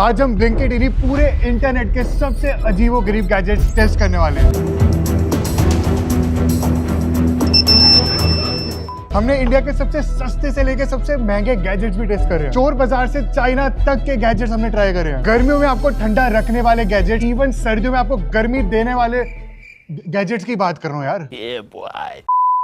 आज हम ब्लिंकिट इन्हीं पूरे इंटरनेट के सबसे अजीबोगरीब गैजेट्स टेस्ट करने वाले हैं। हमने इंडिया के सबसे सस्ते से लेके सबसे महंगे गैजेट्स भी टेस्ट करे हैं। चोर बाजार से चाइना तक के गैजेट्स हमने ट्राई करे हैं। गर्मियों में आपको ठंडा रखने वाले गैजेट, इवन सर्दियों में आपको गर्मी देने वाले गैजेट्स की बात कर रहा हूँ यार।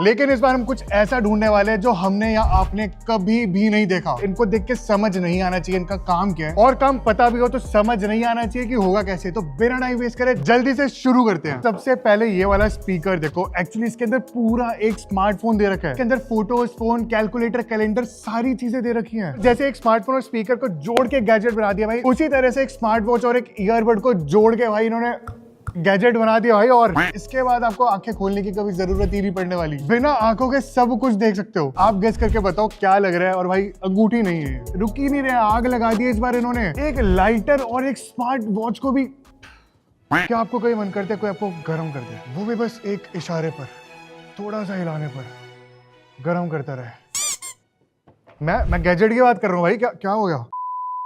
लेकिन इस बार हम कुछ ऐसा ढूंढने वाले हैं जो हमने या आपने कभी भी नहीं देखा। इनको देख के समझ नहीं आना चाहिए इनका काम क्या है, और काम पता भी हो तो समझ नहीं आना चाहिए कि होगा कैसे। तो बिना टाइम वेस्ट करे जल्दी से शुरू करते हैं। सबसे पहले ये वाला स्पीकर देखो। एक्चुअली इसके अंदर पूरा एक स्मार्टफोन दे रखा है। इसके अंदर फोटोज, फोन, कैलकुलेटर, कैलेंडर सारी चीजें दे रखी है। जैसे एक स्मार्टफोन और स्पीकर को जोड़ के गैजेट बना दिया भाई, उसी तरह से एक स्मार्ट वॉच और एक ईयरबड को जोड़ के भाई इन्होंने गैजेट बना दिया भाई। और इसके बाद आपको आंखें खोलने की कभी जरूरत ही नहीं पड़ने वाली। बिना आंखों के सब कुछ देख सकते हो। आप गेस करके बताओ क्या लग रहा है। और भाई अंगूठी नहीं है, रुक ही नहीं रहे, आग लगा दी इस बार इन्होंने। एक लाइटर और एक स्मार्ट वॉच को भी। क्या आपको कोई मन करता है कोई आपको गर्म कर दे, वो भी बस एक इशारे पर, थोड़ा सा हिलाने पर गर्म करता रहे। मैं गैजेट की बात कर रहा हूँ भाई। क्या हो गया?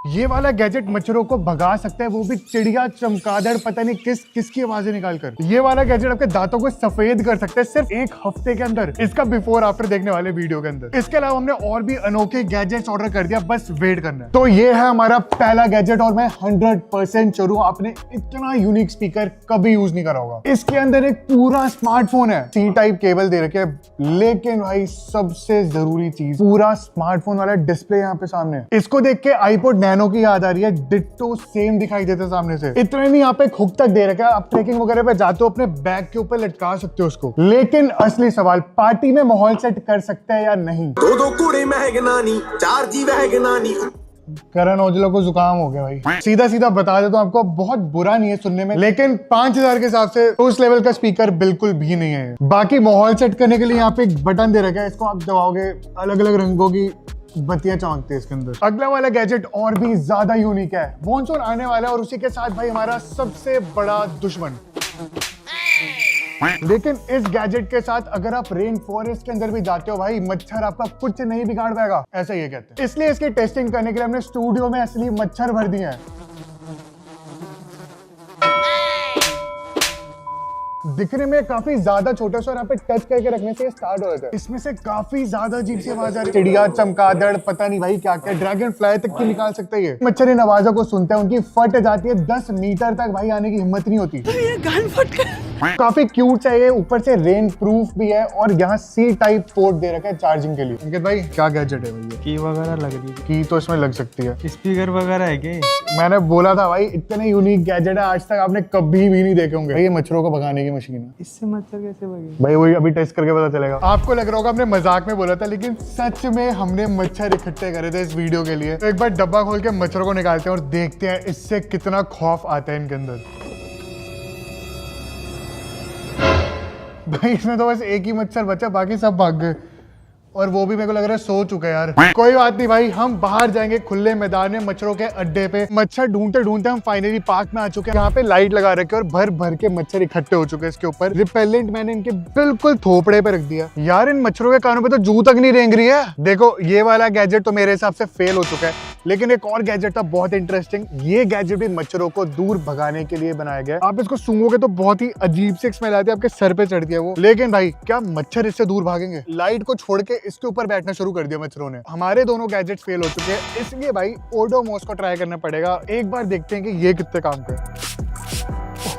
ये वाला गैजेट मच्छरों को भगा सकता है, वो भी चिड़िया, चमगादड़, पता नहीं किसकी आवाजें निकालकर। ये वाला गैजेट आपके दांतों को सफेद कर सकता है सिर्फ एक हफ्ते के अंदर। इसका बिफोर आफ्टर देखने वाले वीडियो के अंदर। इसके अलावा हमने और भी अनोखे गैजेट्स ऑर्डर कर दिया, बस वेट करना है। तो ये है हमारा पहला गैजेट और मैं 100% श्योर हूं आपने इतना यूनिक स्पीकर कभी यूज नहीं करा होगा। इसके अंदर एक पूरा स्मार्टफोन है, C टाइप केबल दे रखे है, लेकिन भाई सबसे जरूरी चीज पूरा स्मार्टफोन वाला डिस्प्ले यहाँ पे सामने है। इसको देख के आईपॉड नैनो की याद आ रही है, डिट्टो सेम दिखाई देता है सामने से। इतना नहीं, यहाँ पे एक हुक तक दे रखा है, आप ट्रेकिंग वगैरह पे जाते हो अपने बैग के ऊपर लटका सकते हो उसको। लेकिन असली सवाल, पार्टी में माहौल सेट कर सकता है या नहीं? दो कूड़े महगनानी, 4 जी महगनानी। करण औजला को जुकाम हो गया भाई। सीधा सीधा बता देता हूं आपको, बहुत बुरा नहीं है सुनने में, लेकिन 5000 के हिसाब से उस लेवल का स्पीकर बिल्कुल भी नहीं है। बाकी माहौल सेट करने के लिए यहाँ पे एक बटन दे रखा है, इसको आप दबाओगे अलग अलग रंगों की बत्तियां चमकती है इसके अंदर। अगला वाला गैजेट और भी ज्यादा यूनिक है। मॉनसून आने वाला है और उसी के साथ भाई हमारा सबसे बड़ा दुश्मन। लेकिन इस गैजेट के साथ अगर आप रेन फॉरेस्ट के अंदर भी जाते हो भाई, मच्छर आपका कुछ नहीं बिगाड़ पाएगा, ऐसा ये कहते हैं। इसलिए इसकी टेस्टिंग करने के लिए हमने स्टूडियो में असली मच्छर भर दिए हैं। दिखने में काफी ज्यादा छोटा सा, और यहाँ पे टच करके रखने से स्टार्ट हो जाता है। इसमें से काफी ज्यादा अजीब सी आवाज आ रही है, चिड़िया, चमगादड़, पता नहीं भाई क्या क्या, ड्रैगन फ्लाई तक की निकाल सकता है ये। मच्छर इन आवाजों को सुनते हैं, उनकी फट जाती है, 10 मीटर तक भाई आने की हिम्मत नहीं होती। ये गान फट गया। काफी क्यूट है ये, ऊपर से रेन प्रूफ भी है, और यहाँ C टाइप पोर्ट दे रखा है चार्जिंग के लिए। अंकित भाई क्या गैजेट है भैया? की वगैरह लग रही है। की तो इसमें लग सकती है, स्पीकर वगैरह है क्या? मैंने बोला था भाई इतने यूनिक गैजेट है आज तक आपने कभी भी नहीं देखे होंगे। ये मच्छरों को भगाने की मशीन है। इससे मच्छर कैसे भगे? भाई वही अभी टेस्ट करके पता चलेगा। आपको लग रहा होगा हमने मजाक में बोला था, लेकिन सच में हमने मच्छर इकट्ठे करे थे इस वीडियो के लिए। तो एक बार डब्बा खोल के मच्छरों को निकालते हैं और देखते हैं इससे कितना खौफ आता है इनके अंदर। भाई इसमें तो बस एक ही मच्छर बचा, बाकी सब भाग गए, और वो भी मेरे को लग रहा है सो चुका है यार। कोई बात नहीं भाई, हम बाहर जाएंगे खुले मैदान में, मच्छरों के अड्डे पे। मच्छर ढूंढते ढूंढते हम फाइनली पार्क में आ चुके हैं। यहाँ पे लाइट लगा रखे और भर भर के मच्छर इकट्ठे हो चुके हैं इसके ऊपर। रिपेलेंट मैंने इनके बिल्कुल थोपड़े पे रख दिया। यार इन मच्छरों के कानों पे तो जू तक नहीं रेंग रही है। देखो ये वाला गैजेट तो मेरे हिसाब से फेल हो चुका है, लेकिन एक और गैजेट था बहुत इंटरेस्टिंग। ये गैजेट भी मच्छरों को दूर भगाने के लिए बनाया गया। आप इसको सूंघोगे तो बहुत ही अजीब सी स्मेल आती है, आपके सर पे चढ़ती है वो। लेकिन भाई क्या मच्छर इससे दूर भागेंगे? लाइट को छोड़ के इसके ऊपर बैठना शुरू कर दिया मच्छरों ने। हमारे दोनों गैजेट्स फेल हो चुके हैं, इसलिए भाई ओडोमोस को ट्राई करना पड़ेगा। एक बार देखते हैं कि ये कितने काम करे।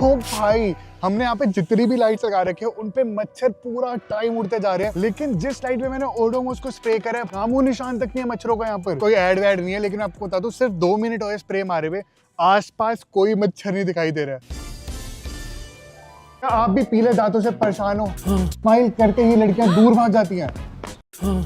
ओ भाई हमने यहाँ पे जितनी भी लाइट्स लगा रखी है उन पे मच्छर पूरा टाइम उड़ते जा रहे हैं, लेकिन जिस लाइट पे मैंने ओडोमोस को स्प्रे करा है नामो निशान तक नहीं है मच्छरों का। यहाँ पर कोई एड वैड नहीं है, लेकिन आपको बता दूं सिर्फ 2 मिनट हुए स्प्रे मारे हुए, आसपास कोई मच्छर नहीं दिखाई दे रहा है। आप भी पीले दांतों से परेशान हो? स्माइल करके ही लड़कियां दूर भाग जाती हैं।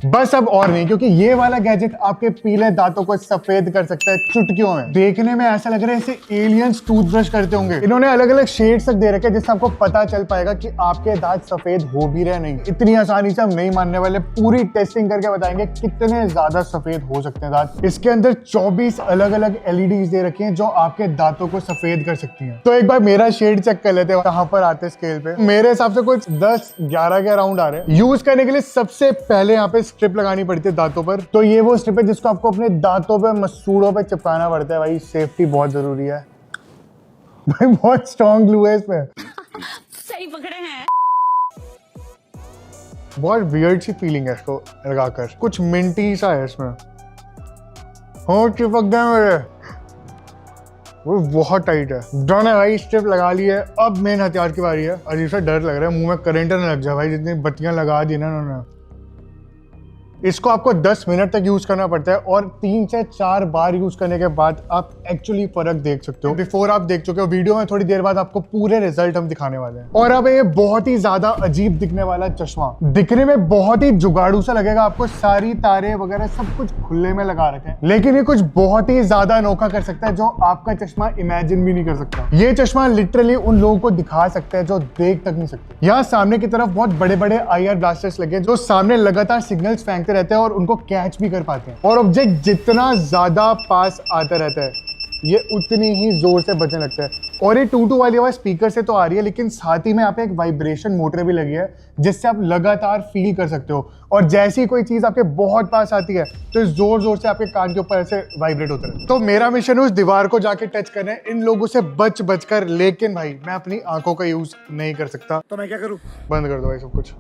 बस अब और नहीं, क्योंकि ये वाला गैजेट आपके पीले दांतों को सफेद कर सकता है चुटकियों में। देखने में ऐसा लग रहा है इसे एलियंस टूथब्रश करते होंगे। इन्होंने अलग अलग शेड्स तक दे रखे हैं जिससे आपको पता चल पाएगा कि आपके दांत सफेद हो भी रहे नहीं। इतनी आसानी से हम नहीं मानने वाले, पूरी टेस्टिंग करके बताएंगे कितने ज्यादा सफेद हो सकते हैं दांत। इसके अंदर 24 अलग अलग LEDs दे रखी हैं जो आपके दांतों को सफेद कर सकती हैं। तो एक बार मेरा शेड चेक कर लेते हैं कहां पर आते स्केल पे। मेरे हिसाब से कुछ 10-11 के अराउंड आ रहे हैं। यूज करने के लिए सबसे पहले यहाँ पे स्ट्रिप लगानी पड़ती है दांतों पर। तो ये वो स्ट्रिप है जिसको आपको अपने दांतों पे, मसूड़ों पे चिपकाना पड़ता है भाई। सेफ्टी बहुत जरूरी है भाई, बहुत स्ट्रॉन्ग ग्लू है इसमें। सही पकड़े हैं। बहुत वियर्ड सी फीलिंग है इसको लगाकर, कुछ मिंटी सा है इसमें। हो चिपक गया मेरे, वो बहुत टाइट है। डन है भाई, स्ट्रिप लगा ली है। अब मेन हथियार की बारी है। अजीब सा डर लग रहा है मुंह में करंट न लग जाए भाई, जितनी बत्तियां लगा दी ना उन्होंने। इसको आपको 10 मिनट तक यूज करना पड़ता है और 3 से 4 बार यूज करने के बाद आप एक्चुअली फर्क देख सकते हो। बिफोर आप देख चुके हो, वीडियो में थोड़ी देर बाद आपको पूरे रिजल्ट हम दिखाने वाले हैं। और अब ये बहुत ही ज्यादा अजीब दिखने वाला चश्मा, दिखने में बहुत ही जुगाड़ू सा लगेगा आपको, सारी तारे वगैरह सब कुछ खुले में लगा रखे हैं, लेकिन ये कुछ बहुत ही ज्यादा अनोखा कर सकता है जो आपका चश्मा इमेजिन भी नहीं कर सकता। ये चश्मा लिटरली उन लोगों को दिखा सकता है जो देख तक नहीं सकते। यहाँ सामने की तरफ बहुत बड़े बड़े IR ब्लास्टर्स लगे जो सामने लगातार सिग्नल्स फेंकते रहते हैं और उनको कैच भी कर पाते हैं। और ऑब्जेक्ट जितना ज्यादा पास आता रहता है ये उतनी ही जोर से बजने लगता है। और ये 2-2 वाली आवाज स्पीकर से तो आ रही है, लेकिन साथ ही में यहाँ पे एक वाइब्रेशन मोटर भी लगी है जिससे आप लगातार फील कर सकते हो। और जैसी ही कोई चीज आपके बहुत पास आती है तो जोर जोर से आपके कान के ऊपर ऐसे वाइब्रेट होता है। तो मेरा मिशन है उस दीवार को जाके टच करना है, इन लोगों से बच कर। लेकिन भाई मैं अपनी आंखों का यूज नहीं कर सकता, तो मैं क्या करूं? बंद कर दो भाई सब कुछ।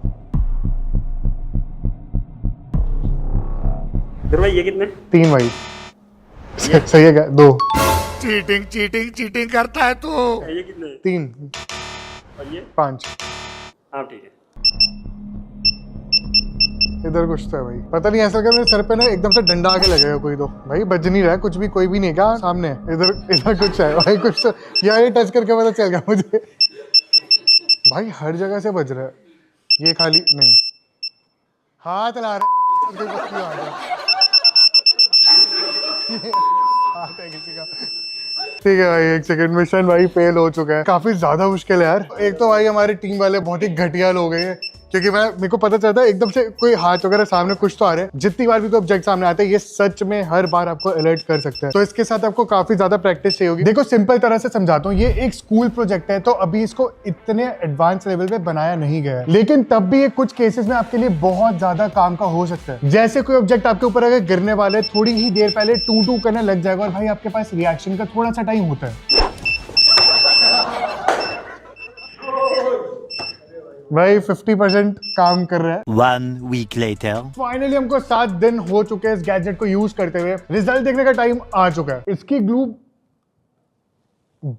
फिर भाई ये कितने? 3 भाई। सही है क्या? 2। चीटिंग करता है तू। ये कितने? 3। और ये 5। हाँ ठीक है। इधर कुछ तो है भाई, पता नहीं ऐसा लगा मेरे सर पे ना एकदम से डंडा आके लगेगा कोई। तो भाई बज नहीं रहा है कुछ भी, कोई भी नहीं है क्या सामने? इधर कुछ है भाई, कुछ तो यार ये टच करके पता चल गया मुझे भाई, हर जगह से बज रहा है। ये खाली नहीं, हाथ ला रहे हाथ है किसी का। ठीक है भाई, 1 सेकंड, मिशन भाई फेल हो चुका है। काफी ज्यादा मुश्किल है यार। एक तो भाई हमारी टीम वाले बहुत ही घटिया लोग हैं, क्योंकि मेरे को पता चलता है एकदम से कोई हाथ वगैरह सामने कुछ तो आ रहा है। जितनी बार भी कोई ऑब्जेक्ट सामने आता है ये सच में हर बार आपको अलर्ट कर सकता है। तो इसके साथ आपको काफी ज्यादा प्रैक्टिस चाहिए होगी। देखो सिंपल तरह से समझाता हूँ, ये एक स्कूल प्रोजेक्ट है तो अभी इसको इतने एडवांस लेवल पे बनाया नहीं गया है, लेकिन तब भी ये कुछ केसेस में आपके लिए बहुत ज्यादा काम का हो सकता है। जैसे कोई ऑब्जेक्ट आपके ऊपर अगर गिरने वाले थोड़ी ही देर पहले टू करने लग जाएगा और भाई आपके पास रिएक्शन का थोड़ा सा टाइम होता है। भाई 50% काम कर रहा है। 1 week later. फाइनली हमको 7 दिन हो चुके हैं इस गैजेट को यूज करते हुए। रिजल्ट देखने का टाइम आ चुका है। इसकी ग्लू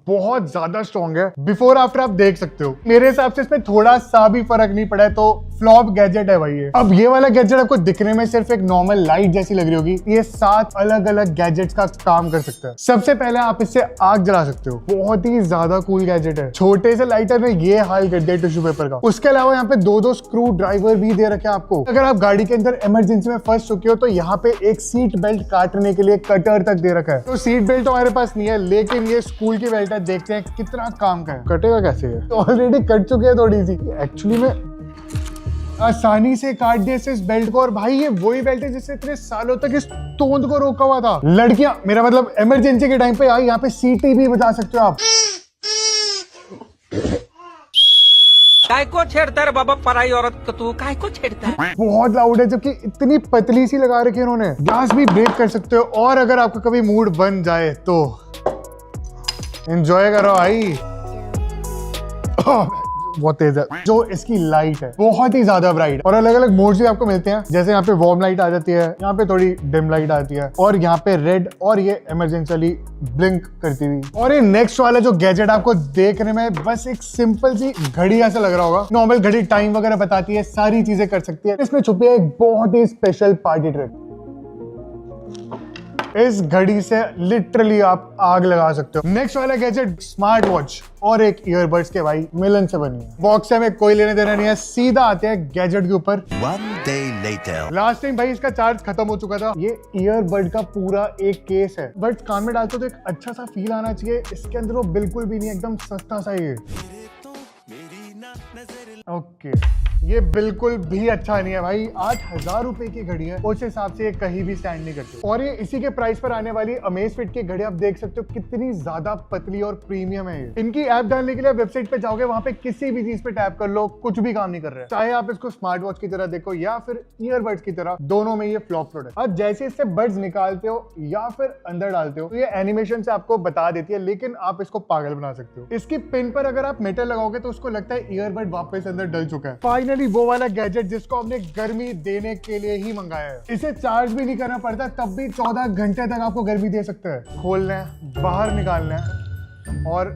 बहुत ज्यादा स्ट्रॉन्ग है, बिफोर आफ्टर आप देख सकते हो। मेरे हिसाब से इसमें थोड़ा सा भी फर्क नहीं पड़ा है तो फ्लॉप गैजेट है भाई ये। अब ये वाला गैजेट आपको दिखने में सिर्फ एक नॉर्मल लाइट जैसी लग रही होगी, ये 7 अलग अलग गैजेट्स का काम कर सकता है। सबसे पहले आप इससे आग जला सकते हो, बहुत ही ज्यादा कूल गैजेट है। छोटे से लाइटर ने ये हाल कर दिया टिश्यू पेपर का। उसके अलावा यहाँ पे 2 स्क्रू ड्राइवर भी दे रखे हैं आपको। अगर आप गाड़ी के अंदर इमरजेंसी में फंस चुके हो तो यहाँ पे एक सीट बेल्ट काटने के लिए कटर तक दे रखा है। तो सीट बेल्ट तो हमारे पास नहीं है, लेकिन ये स्कूल की बेल्ट है, देखते हैं कितना काम का है। कटेगा कैसे है? ऑलरेडी कट चुके हैं थोड़ी सी। एक्चुअली में आसानी से काट दिया इस बेल्ट को। और भाई ये वही बेल्ट है जिससे इतने सालों तक इस तोंद को रोका हुआ था। लड़कियां, मेरा मतलब इमरजेंसी के टाइम पे आई, यहाँ पे सीटी भी बजा सकते हो आप। काय को छेड़ता है बाबा पराई औरत को, तू काय को छेड़ता है? बहुत लाउड है, जबकि इतनी पतली सी लगा रखी है इन्होंने। ग्लास भी ब्रेक कर सकते हो। और अगर आपका कभी मूड बन जाए तो एंजॉय करो भाई। बहुत तेज है। जो इसकी लाइट है बहुत ही ज्यादा ब्राइट और अलग अलग मोड्स भी आपको मिलते हैं। जैसे यहाँ पे वार्म लाइट आ जाती है, यहाँ पे थोड़ी डिम लाइट आती है, और यहाँ पे रेड, और ये इमरजेंसी ब्लिंक करती हुई। और ये नेक्स्ट वाला जो गैजेट आपको देखने में बस एक सिंपल सी घड़ी ऐसा लग रहा होगा। नॉर्मल घड़ी टाइम वगैरह बताती है, सारी चीजें कर सकती है। इसमें छुपी है एक बहुत ही स्पेशल पार्टी ट्रिक। इस घड़ी से लिटरली आप आग लगा सकते हो। नेक्स्ट वाला गैजेट स्मार्ट वॉच और एक ईयरबड्स के भाई मिलन से बनी है। बॉक्स से हमें कोई लेने देना नहीं है, सीधा आते हैं गैजेट के ऊपर। 1 day later. लास्ट टाइम भाई इसका चार्ज खत्म हो चुका था। ये ईयरबड का पूरा एक केस है, बट कान में डालते तो एक अच्छा सा फील आना चाहिए। इसके अंदर वो बिल्कुल भी नहीं, एकदम सस्ता सा ये। ओके ये बिल्कुल भी अच्छा नहीं है भाई। 8,000 रुपए की घड़ी है, उस हिसाब से ये कहीं भी स्टैंड नहीं करती। और ये इसी के प्राइस पर आने वाली अमेज़फिट की घड़ी आप देख सकते हो कितनी ज्यादा पतली और प्रीमियम है ये। इनकी ऐप डालने के लिए वेबसाइट पे जाओगे, वहां पे किसी भी चीज पे टैप कर लो, कुछ भी काम नहीं कर रहा है। चाहे आप इसको स्मार्ट वॉच की तरह देखो या फिर ईयरबड्स की तरह, दोनों में ये फ्लॉप प्रोडक्ट। आप जैसे इससे बड्स निकालते हो या फिर अंदर डालते हो तो ये एनिमेशन से आपको बता देती है, लेकिन आप इसको पागल बना सकते हो। इसकी पिन पर अगर आप मेटल लगाओगे तो उसको लगता है ईयरबड वापस अंदर डल चुका है। फाइनली वो वाला गैजेट जिसको हमने गर्मी देने के लिए ही मंगाया है। इसे चार्ज भी नहीं करना पड़ता, तब भी 14 घंटे तक आपको गर्मी दे सकता है। खोलना है, बाहर निकालना है और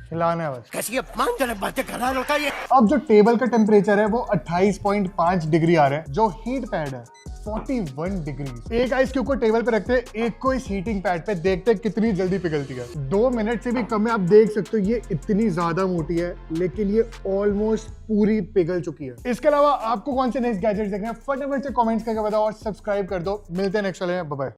हिलाना है बस। कैसी अपमानजनक बातें कर रहा है लड़का ये। अब जो टेबल का टेम्परेचर है वो 28.5 डिग्री आ रहा है, जो हीट पैड है 41 डिग्री। एक आइस क्यूब को टेबल पे रखते हैं, एक को इस हीटिंग पैड पे, देखते हैं कितनी जल्दी पिघलती है। 2 मिनट से भी कम में आप देख सकते हो ये इतनी ज्यादा मोटी है, लेकिन ये ऑलमोस्ट पूरी पिघल चुकी है। इसके अलावा आपको कौन से नेक्स्ट गैजेट देखने हैं फटाफट से कमेंट्स करके बताओ और सब्सक्राइब कर दो। मिलते हैं नेक्स्ट वाले में, बाय बाय।